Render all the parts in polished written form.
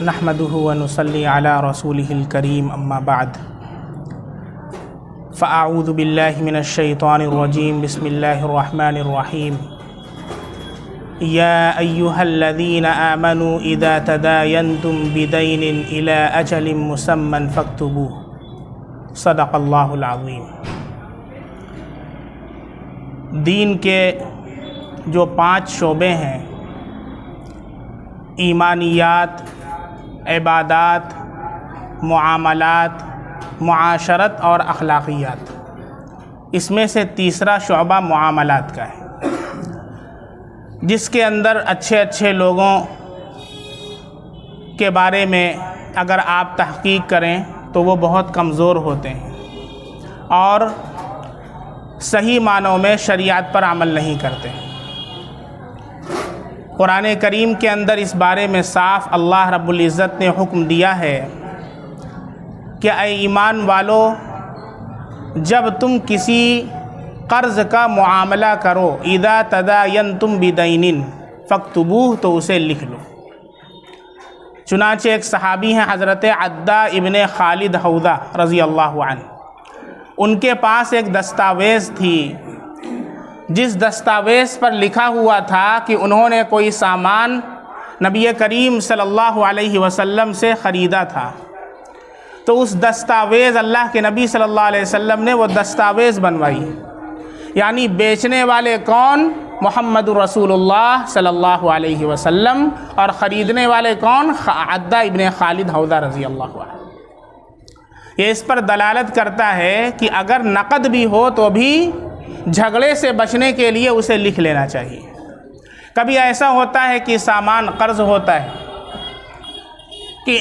नहमदुहु व नुसल्ली अला रसूलिहिल करीम अम्मा बाद फ़अऊज़ु बिल्लाहि मिनश शैतानिर रजीम बिस्मिल्लाहिर रहमानिर रहीम या अय्युहल्लज़ीना आमनू इज़ा तदायंतुम बिदैनिन इला अजलिन मुसम्मन फ़क्तुबूहु सदक़ल्लाहुल अज़ीम। दीन के जो 5 शोबे हैं, ईमानियात, इबादात, मुआमलात, मुआशरत और अखलाकियात, इसमें से तीसरा शोबा मुआमलात का है, जिसके अंदर अच्छे अच्छे लोगों के बारे में अगर आप तहकीक करें तो वो बहुत कमज़ोर होते हैं और सही मानों में शरीयत पर अमल नहीं करते। कुरान करीम के अंदर इस बारे में साफ़ अल्लाह रब्बुल इज़्ज़त ने हुक्म दिया है कि ऐ ईमान वालो, जब तुम किसी कर्ज़ का मुआमला करो, इज़ा तदायंतुम बिदैनिन फ़क्तुबूहु, तो उसे लिख लो। चुनांचे एक सहाबी हैं हज़रत अद्दा इब्ने खालिद हौदा रज़ी अल्लाहु अन्हु, उनके पास एक दस्तावेज़ थी जिस दस्तावेज़ पर लिखा हुआ था कि उन्होंने कोई सामान नबी करीम सल्लल्लाहु अलैहि वसल्लम से ख़रीदा था। तो उस दस्तावेज़, अल्लाह के नबी सल्लल्लाहु अलैहि वसल्लम ने वो दस्तावेज़ बनवाई, यानी बेचने वाले कौन? मुहम्मदुर रसूलुल्लाह सल्लल्लाहु अलैहि वसल्लम, और ख़रीदने वाले कौन? अद्दा इब्ने खालिद हौदा रज़ी अल्लाहु अन्हु। ये इस पर दलालत करता है कि अगर नक़द भी हो तो भी झगड़े से बचने के लिए उसे लिख लेना चाहिए। कभी ऐसा होता है कि सामान कर्ज़ होता है कि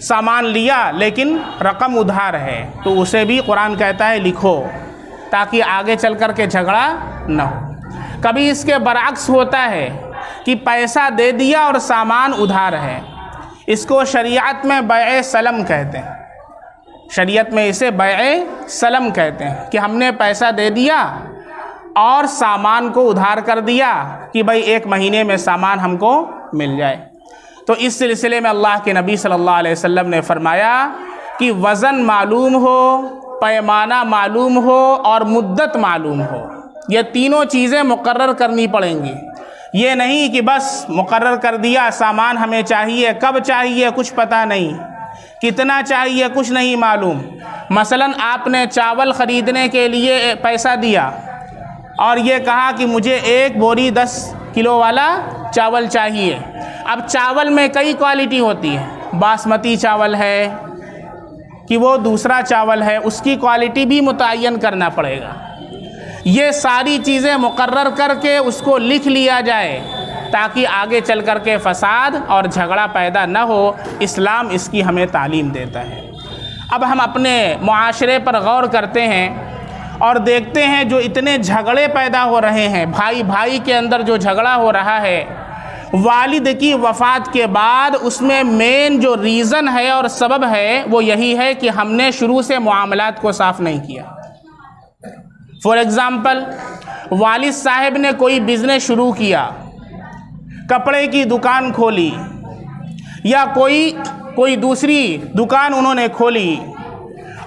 सामान लिया लेकिन रकम उधार है, तो उसे भी कुरान कहता है लिखो, ताकि आगे चल कर के झगड़ा न हो। कभी इसके बरअक्स होता है कि पैसा दे दिया और सामान उधार है, इसको शरीयत में बैए सलम कहते हैं। शरीयत में इसे बैए सलम कहते हैं कि हमने पैसा दे दिया और सामान को उधार कर दिया कि भाई 1 महीने में सामान हमको मिल जाए। तो इस सिलसिले में अल्लाह के नबी सल्लल्लाहु अलैहि वसल्लम ने फरमाया कि वज़न मालूम हो, पैमाना मालूम हो और मुद्दत मालूम हो, ये तीनों चीज़ें मुकर्रर करनी पड़ेंगी। ये नहीं कि बस मुकर्रर कर दिया सामान हमें चाहिए, कब चाहिए कुछ पता नहीं, कितना चाहिए कुछ नहीं मालूम। मसलन आपने चावल ख़रीदने के लिए पैसा दिया और ये कहा कि मुझे 1 बोरी 10 किलो वाला चावल चाहिए। अब चावल में कई क्वालिटी होती है, बासमती चावल है कि वो दूसरा चावल है, उसकी क्वालिटी भी मुतय्यन करना पड़ेगा। ये सारी चीज़ें मुकर्रर करके उसको लिख लिया जाए ताकि आगे चल कर के फ़साद और झगड़ा पैदा न हो। इस्लाम इसकी हमें तालीम देता है। अब हम अपने मुआशरे पर गौर करते हैं और देखते हैं जो इतने झगड़े पैदा हो रहे हैं, भाई भाई के अंदर जो झगड़ा हो रहा है वालिद की वफ़ात के बाद, उसमें मेन जो रीज़न है और सबब है वो यही है कि हमने शुरू से मुआमलात को साफ़ नहीं किया। फॉर एग्ज़ाम्पल, वालिद साहब ने कोई बिज़नेस शुरू किया, कपड़े की दुकान खोली या कोई दूसरी दुकान उन्होंने खोली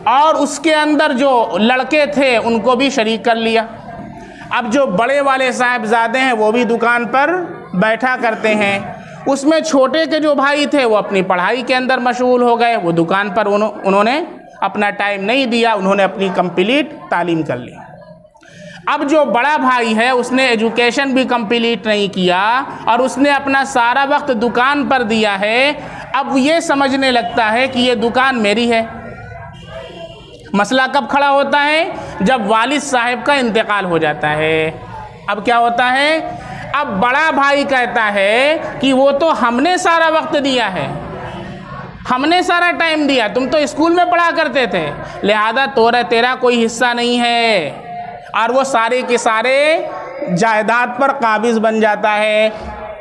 और उसके अंदर जो लड़के थे उनको भी शरीक कर लिया। अब जो बड़े वाले साहबजादे हैं वो भी दुकान पर बैठा करते हैं, उसमें छोटे के जो भाई थे वो अपनी पढ़ाई के अंदर मशगूल हो गए, वो दुकान पर उन्होंने अपना टाइम नहीं दिया, उन्होंने अपनी कंप्लीट तालीम कर ली। अब जो बड़ा भाई है उसने एजुकेशन भी कंप्लीट नहीं किया और उसने अपना सारा वक्त दुकान पर दिया है। अब ये समझने लगता है कि ये दुकान मेरी है। मसला कब खड़ा होता है? जब वालिद साहब का इंतकाल हो जाता है। अब क्या होता है? अब बड़ा भाई कहता है कि वो तो हमने सारा वक्त दिया है, हमने सारा टाइम दिया, तुम तो स्कूल में पढ़ा करते थे, लिहाजा तेरा कोई हिस्सा नहीं है, और वो सारे के सारे जायदाद पर काबिज बन जाता है।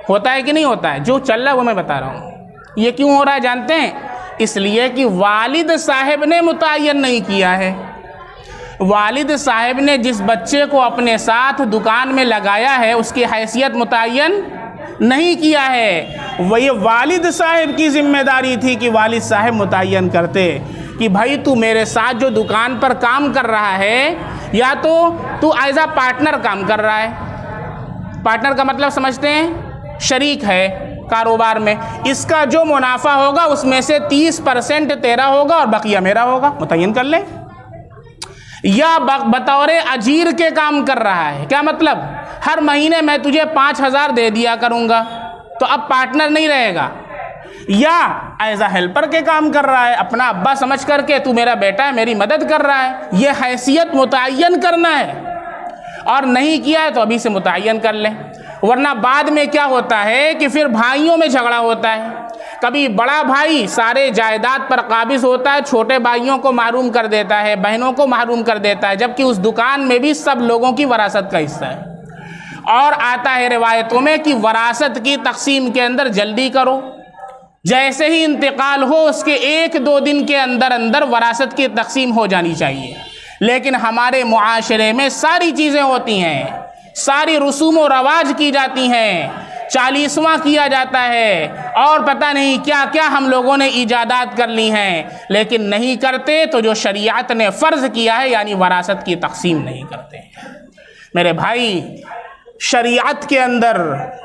होता है कि नहीं होता है? जो चल रहा है वो मैं बता रहा हूँ। ये क्यों हो रहा है जानते हैं? इसलिए कि वालिद साहब ने मुतय्यन नहीं किया है। वालिद साहब ने जिस बच्चे को अपने साथ दुकान में लगाया है उसकी हैसियत मुतय्यन नहीं किया है। वही वालिद साहब की जिम्मेदारी थी कि वालिद साहब मुतय्यन करते कि भाई तू मेरे साथ जो दुकान पर काम कर रहा है या तो तू एज अ पार्टनर काम कर रहा है, पार्टनर का मतलब समझते हैं, शरीक है कारोबार में, इसका जो मुनाफा होगा उसमें से 30% तेरा होगा और बकिया मेरा होगा, मुतय्यन कर ले। या बतौर अजीर के काम कर रहा है, क्या मतलब, हर महीने मैं तुझे 5,000 दे दिया करूंगा, तो अब पार्टनर नहीं रहेगा। या एज अ हेल्पर के काम कर रहा है, अपना अब्बा समझ करके तू मेरा बेटा है, मेरी मदद कर रहा है, ये हैसियत मुतय्यन करना है। और नहीं किया है तो अभी से मुतय्यन कर ले, वरना बाद में क्या होता है कि फिर भाइयों में झगड़ा होता है। कभी बड़ा भाई सारे जायदाद पर काबिज होता है, छोटे भाइयों को महरूम कर देता है, बहनों को महरूम कर देता है, जबकि उस दुकान में भी सब लोगों की वरासत का हिस्सा है। और आता है रिवायतों में कि वरासत की तकसीम के अंदर जल्दी करो, जैसे ही इंतकाल हो उसके 1-2 दिन के अंदर अंदर वरासत की तकसीम हो जानी चाहिए। लेकिन हमारे मुआशरे में सारी चीज़ें होती हैं, सारी रसूम व रवाज की जाती हैं, 40वां किया जाता है और पता नहीं क्या क्या हम लोगों ने इजादात कर ली हैं, लेकिन नहीं करते तो जो शरीयत ने फ़र्ज़ किया है यानी वरासत की तकसीम नहीं करते। मेरे भाई, शरीयत के अंदर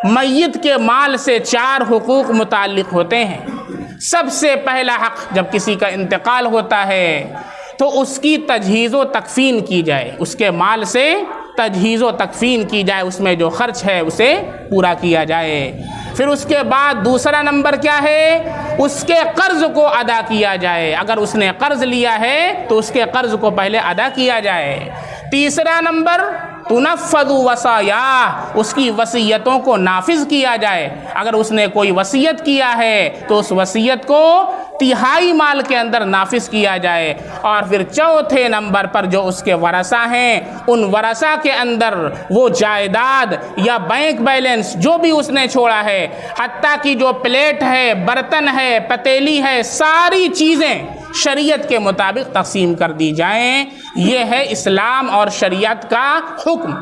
मय्यत के माल से 4 हुकूक मुताल्लिक होते हैं। सबसे पहला हक़, जब किसी का इंतकाल होता है तो उसकी तजहीज़ व तकफ़ीन की जाए, उसके माल से तजहीज़ व तकफ़ीन की जाए, उसमें जो ख़र्च है उसे पूरा किया जाए। फिर उसके बाद दूसरा नंबर क्या है, उसके कर्ज़ को अदा किया जाए, अगर उसने कर्ज़ लिया है तो उसके कर्ज़ को पहले अदा किया जाए। तीसरा नंबर तुनफ़्फ़ज़ु वसाया, उसकी वसीयतों को नाफिज किया जाए, अगर उसने कोई वसीयत किया है तो उस वसीयत को 1/3 माल के अंदर नाफिज किया जाए। और फिर चौथे नंबर पर जो उसके वरसा हैं, उन वरसा के अंदर वो जायदाद या बैंक बैलेंस जो भी उसने छोड़ा है, हत्ता कि जो प्लेट है, बर्तन है, पतीली है, सारी चीज़ें शरीयत के मुताबिक तकसीम कर दी जाएं। ये है इस्लाम और शरीयत का हुक्म।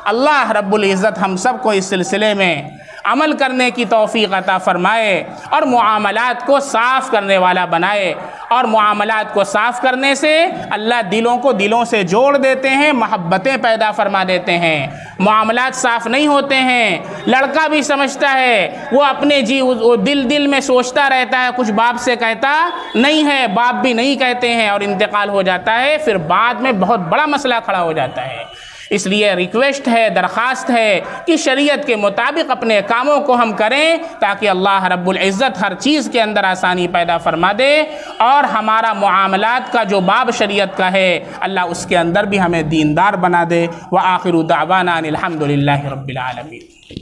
अल्लाह रब्बुल इज़्ज़त हम सब को इस सिलसिले में अमल करने की तौफीक अता फ़रमाए और मुआमलात को साफ़ करने वाला बनाए। और मुआमलात को साफ़ करने से अल्लाह दिलों को दिलों से जोड़ देते हैं, मोहब्बतें पैदा फरमा देते हैं। मुआमलात साफ़ नहीं होते हैं, लड़का भी समझता है, वो अपने वो दिल में सोचता रहता है, कुछ बाप से कहता नहीं है, बाप भी नहीं कहते हैं और इंतकाल हो जाता है, फिर बाद में बहुत बड़ा मसला खड़ा हो जाता है। इसलिए रिक्वेस्ट है, दरख्वास्त है कि शरीयत के मुताबिक अपने कामों को हम करें ताकि अल्लाह रब्बुल इज़्ज़त हर चीज़ के अंदर आसानी पैदा फरमा दे और हमारा मुआमलात का जो बाब शरीयत का है अल्लाह उसके अंदर भी हमें दीनदार बना दे। व आखिरु दावाना अनिल हम्दुलिल्लाहि रब्बिल आलमीन।